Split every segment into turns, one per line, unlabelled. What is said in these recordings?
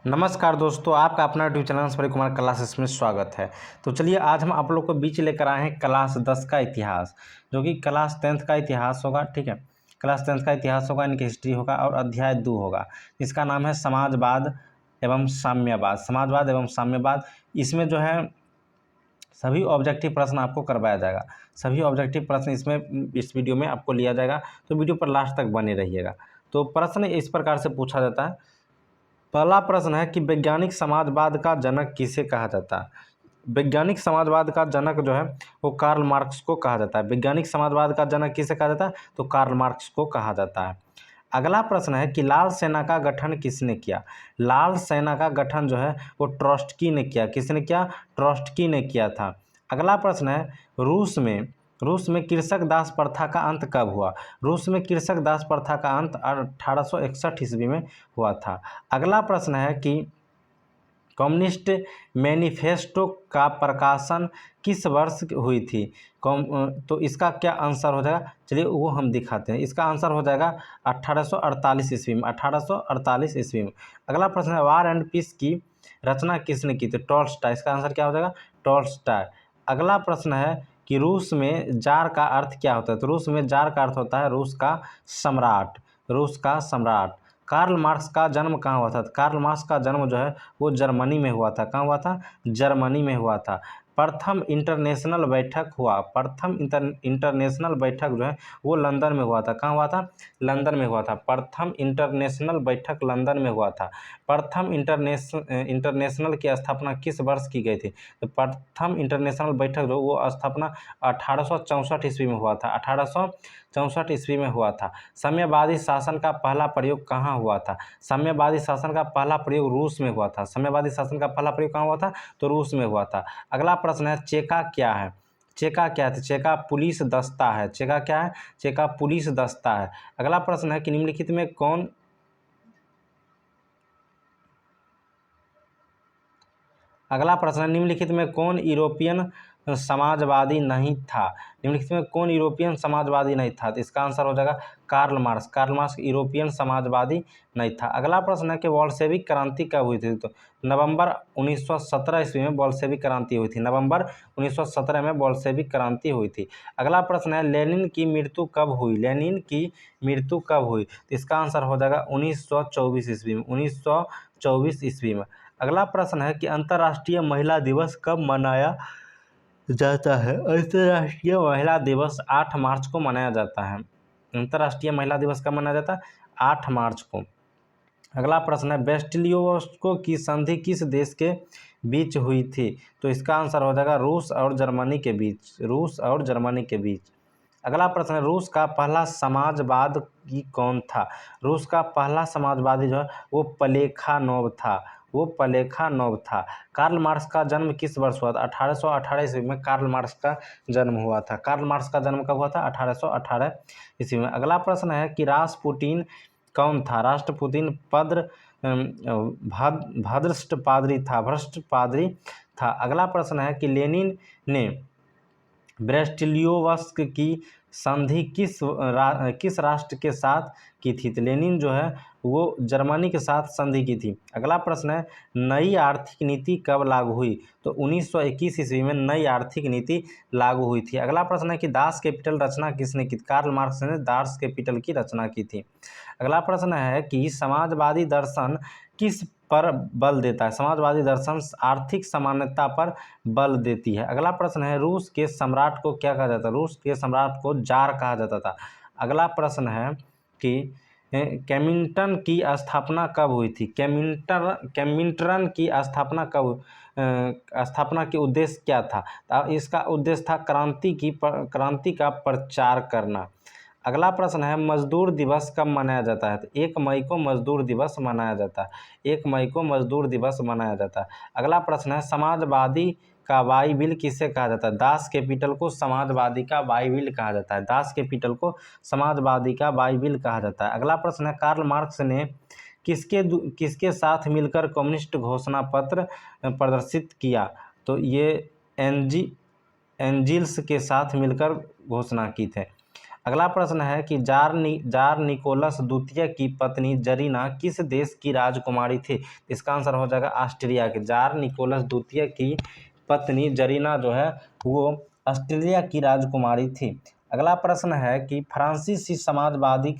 नमस्कार दोस्तों, आपका अपना YouTube channel Saurabh Kumar classes में स्वागत है। तो चलिए आज हम आप लोग को बीच लेकर आए हैं क्लास 10 का इतिहास, जो कि क्लास 10th का इतिहास होगा। ठीक है, क्लास 10th का इतिहास होगा, इनकी हिस्ट्री होगा और अध्याय 2 होगा। इसका नाम है समाजवाद एवं साम्यवाद। समाजवाद एवं साम्यवाद, इसमें जो है सभी ऑब्जेक्टिव प्रश्न आपको करवाया जाएगा। सभी ऑब्जेक्टिव प्रश्न इसमें इस वीडियो में आपको लिया जाएगा, तो वीडियो पर लास्ट तक बने रहिएगा। तो प्रश्न इस प्रकार से पूछा जाता है। पहला प्रश्न है कि वैज्ञानिक समाजवाद का जनक किसे कहा जाता है। वैज्ञानिक समाजवाद का जनक जो है वो कार्ल मार्क्स को कहा जाता है। वैज्ञानिक समाजवाद का जनक किसे कहा जाता है, तो कार्ल मार्क्स को कहा जाता है। अगला प्रश्न है कि लाल सेना का गठन किसने किया। लाल सेना का गठन जो है वो ट्रॉट्स्की ने किया। किसने किया? ट्रॉट्स्की ने किया था। अगला प्रश्न है रूस में कृषक दास प्रथा का अंत कब हुआ। रूस में कृषक दास प्रथा का अंत 1861 ईस्वी में हुआ था। अगला प्रश्न है कि कम्युनिस्ट मैनिफेस्टो का प्रकाशन किस वर्ष हुई थी। तो इसका क्या आंसर हो जाएगा, चलिए वो हम दिखाते हैं। इसका आंसर हो जाएगा 1848 ईस्वी में। 1848 ईस्वी में। अगला प्रश्न है वार एंड पीस की रचना किसने की थी। टॉल्स्टॉय। इसका आंसर क्या हो जाएगा, टॉल्स्टॉय। अगला प्रश्न है कि रूस में जार का अर्थ क्या होता है। तो रूस में जार का अर्थ होता है रूस का सम्राट। रूस का सम्राट। कार्ल मार्क्स का जन्म कहाँ हुआ था। कार्ल मार्क्स का जन्म जो है वो जर्मनी में हुआ था। कहाँ हुआ था, जर्मनी में हुआ था। प्रथम इंटरनेशनल बैठक हुआ। प्रथम इंटरनेशनल बैठक जो है वो लंदन में हुआ था। कहाँ हुआ था, लंदन में हुआ था। प्रथम इंटरनेशनल बैठक लंदन में हुआ था। प्रथम इंटरनेशनल की स्थापना किस वर्ष की गई थी। तो प्रथम इंटरनेशनल बैठक जो वो स्थापना 1864 ईस्वी में हुआ था। 1864 ईस्वी में हुआ था। साम्यवादी शासन का पहला प्रयोग कहाँ हुआ था। साम्यवादी शासन का पहला प्रयोग रूस में हुआ था। साम्यवादी शासन का पहला प्रयोग कहाँ हुआ था, तो रूस में हुआ था। अगला प्रश्न है चेका क्या है। चेका क्या है, चेका पुलिस दस्ता है। चेका क्या है, चेका पुलिस दस्ता है। अगला प्रश्न है कि निम्नलिखित में कौन अगला प्रश्न है निम्नलिखित में कौन यूरोपियन समाजवादी नहीं था। निम्नलिखित में कौन यूरोपियन समाजवादी नहीं था। तो इसका आंसर हो जाएगा Karl Marx. Karl Marx European समाजवादी नहीं था। अगला प्रश्न है कि बोल्शेविक क्रांति कब हुई थी। तो नवंबर 1917 ईस्वी में बोल्शेविक क्रांति हुई थी। नवंबर 1917 में बोल्शेविक क्रांति हुई थी। अगला प्रश्न है लेनिन की मृत्यु कब हुई। लेनिन की मृत्यु कब हुई। तो इसका आंसर हो जाएगा 1924 ईस्वी में। 1924 ईस्वी में। अगला प्रश्न है कि अंतर्राष्ट्रीय महिला दिवस कब मनाया जाता है। अंतर्राष्ट्रीय महिला दिवस 8 मार्च को मनाया जाता है। अंतर्राष्ट्रीय महिला दिवस कब मनाया जाता है, 8 मार्च को। अगला प्रश्न है वेस्टलियोस्को की संधि किस देश के बीच हुई थी। तो इसका आंसर हो जाएगा रूस और जर्मनी के बीच। रूस और जर्मनी के बीच। अगला प्रश्न है रूस का पहला समाजवादी कौन था। रूस का पहला समाजवादी जो है वो प्लेखानोव था। वो प्लेखानोव था। कार्ल मार्क्स का जन्म किस वर्ष हुआ था। 1818 ईस्वी में कार्ल मार्क्स का जन्म हुआ था। कार्ल मार्क्स का जन्म कब हुआ था, 1818 ईस्वी में। अगला प्रश्न है कि रासपुटिन कौन था। राष्ट्रपुतिन भ्रष्ट पादरी था। अगला प्रश्न है कि लेनिन ने ब्रेस्टिलियोवस्क की संधि किस राष्ट्र के साथ की थी। तो लेनिन जो है वो जर्मनी के साथ संधि की थी। अगला प्रश्न है नई आर्थिक नीति कब लागू हुई। तो 1921 ईस्वी में नई आर्थिक नीति लागू हुई थी। अगला प्रश्न है कि दास कैपिटल रचना किसने की। कार्ल मार्क्स ने दास कैपिटल की रचना की थी। अगला प्रश्न है कि समाजवादी दर्शन किस पर बल देता है। समाजवादी दर्शन आर्थिक समानता पर बल देती है। अगला प्रश्न है रूस के सम्राट को क्या कहा जाता है। रूस के सम्राट को जार कहा जाता था। अगला प्रश्न है कि केमिंटन की स्थापना कब हुई थी। केमिंटन की स्थापना कब स्थापना के उद्देश्य क्या था। इसका उद्देश्य था क्रांति का प्रचार करना। अगला प्रश्न है मजदूर दिवस कब मनाया जाता है। तो 1 मई को मजदूर दिवस मनाया जाता है। 1 मई को मजदूर दिवस मनाया जाता है। अगला प्रश्न है समाजवादी का बाइबिल किसे कहा जाता है। दास कैपिटल को समाजवादी का बाइबिल कहा जाता है। दास कैपिटल को समाजवादी का बाइबिल कहा जाता है। अगला प्रश्न है कार्ल मार्क्स ने किसके साथ मिलकर कम्युनिस्ट घोषणा पत्र प्रदर्शित किया। तो ये एंजिल्स के साथ मिलकर घोषणा की थे। अगला प्रश्न है कि जार निकोलस द्वितीय की पत्नी जरीना किस देश की राजकुमारी थी? इसका आंसर हो जाएगा ऑस्ट्रिया की। जार निकोलस द्वितीय की पत्नी जरीना जो है वो ऑस्ट्रेलिया की राजकुमारी थी। अगला प्रश्न है कि फ्रांसीसी समाजवादी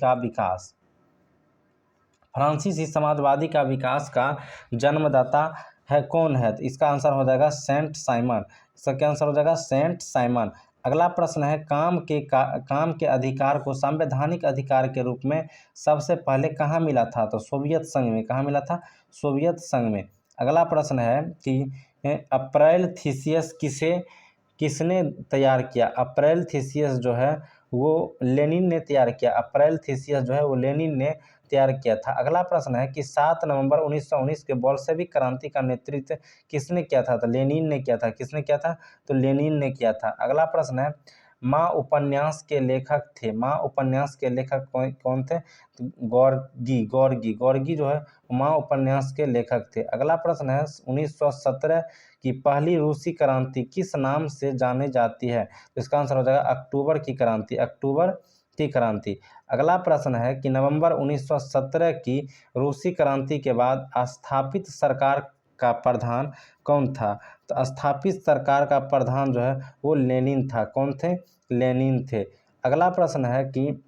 का विकास का जन्मदाता है कौन है? तो इसका आंसर हो जाएगा सेंट साइमन। इसका क्या आंसर हो जाएगा? Saint Simon. अगला प्रश्न है काम के अधिकार को संवैधानिक अधिकार के रूप में सबसे पहले कहाँ मिला था? तो सोवियत संघ में। कहाँ मिला था? सोवियत संघ में। अगला प्रश्न है कि अप्रैल थीसियस किसने तैयार किया? अप्रैल थीसियस जो है वो लेनिन ने तैयार किया। अप्रैल थीसियस जो है वो लेनिन ने तैयार किया था। अगला प्रश्न है कि 7 नवंबर 1919 के बोल्शेविक क्रांति का नेतृत्व किसने किया था? तो लेनिन ने किया था। किसने किया था? तो लेनिन ने किया था। अगला प्रश्न है माँ उपन्यास के लेखक थे। माँ उपन्यास के लेखक कौन थे? तो गौरगी जो है माँ उपन्यास के लेखक थे। अगला प्रश्न है 1917 की पहली रूसी क्रांति किस नाम से जानी जाती है? तो इसका आंसर हो जाएगा अक्टूबर की क्रांति। अक्टूबर की क्रांति। अगला प्रश्न है कि नवंबर 1917 की रूसी क्रांति के बाद स्थापित सरकार का प्रधान कौन था? तो स्थापित सरकार का प्रधान जो है वो लेनिन था। कौन थे? लेनिन थे। अगला प्रश्न है कि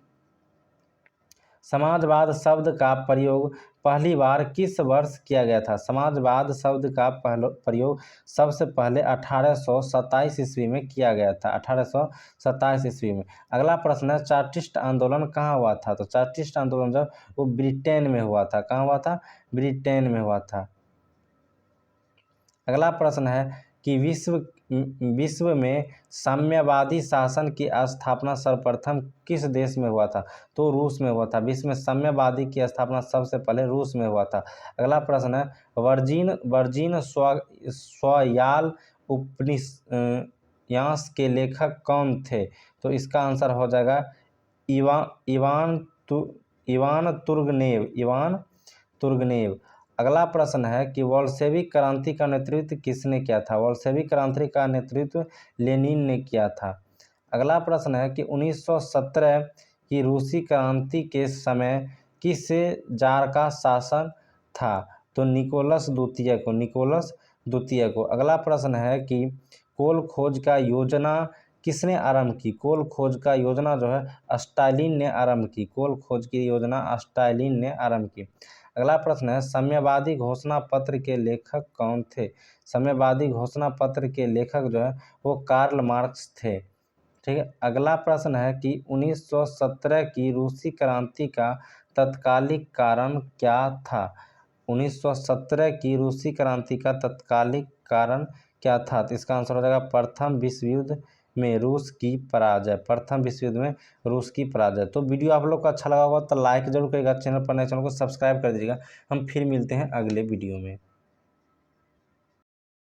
समाजवाद शब्द का प्रयोग पहली बार किस वर्ष किया गया था? समाजवाद शब्द का प्रयोग सबसे पहले 1827 ईस्वी में किया गया था। 1827 ईस्वी में। अगला प्रश्न है चार्टिस्ट आंदोलन कहाँ हुआ था? तो चार्टिस्ट आंदोलन जो वो ब्रिटेन में हुआ था। कहाँ हुआ था? ब्रिटेन में हुआ था। अगला प्रश्न है कि विश्व में साम्यवादी शासन की स्थापना सर्वप्रथम किस देश में हुआ था? तो रूस में हुआ था। विश्व में साम्यवादी की स्थापना सबसे पहले रूस में हुआ था। अगला प्रश्न है वर्जिन स्वयाल उपन्यास के लेखक कौन थे? तो इसका आंसर हो जाएगा इवान तुर्गनेव। अगला प्रश्न है कि बोल्शेविक क्रांति का नेतृत्व किसने किया था? बोल्शेविक क्रांति का नेतृत्व लेनिन ने किया था। अगला प्रश्न है कि 1917 की रूसी क्रांति के समय किस जार का शासन था? तो निकोलस द्वितीय को। अगला प्रश्न है कि कोल खोज का योजना किसने आरंभ की? कोल खोज का योजना जो है स्टालिन ने आरंभ की। कोल खोज की योजना स्टालिन ने आरंभ की। अगला प्रश्न है साम्यवादी घोषणा पत्र के लेखक कौन थे? साम्यवादी घोषणा पत्र के लेखक जो है वो कार्ल मार्क्स थे। ठीक है। अगला प्रश्न है कि 1917 की रूसी क्रांति का तत्कालिक कारण क्या था? 1917 की रूसी क्रांति का तत्कालिक कारण क्या था? तो इसका आंसर हो जाएगा प्रथम विश्व युद्ध में रूस की पराजय। प्रथम विश्व युद्ध में रूस की पराजय। तो वीडियो आप लोग को अच्छा लगा होगा तो लाइक जरूर करिएगा। चैनल पर नए चैनल को सब्सक्राइब कर दीजिएगा। हम फिर मिलते हैं अगले वीडियो में।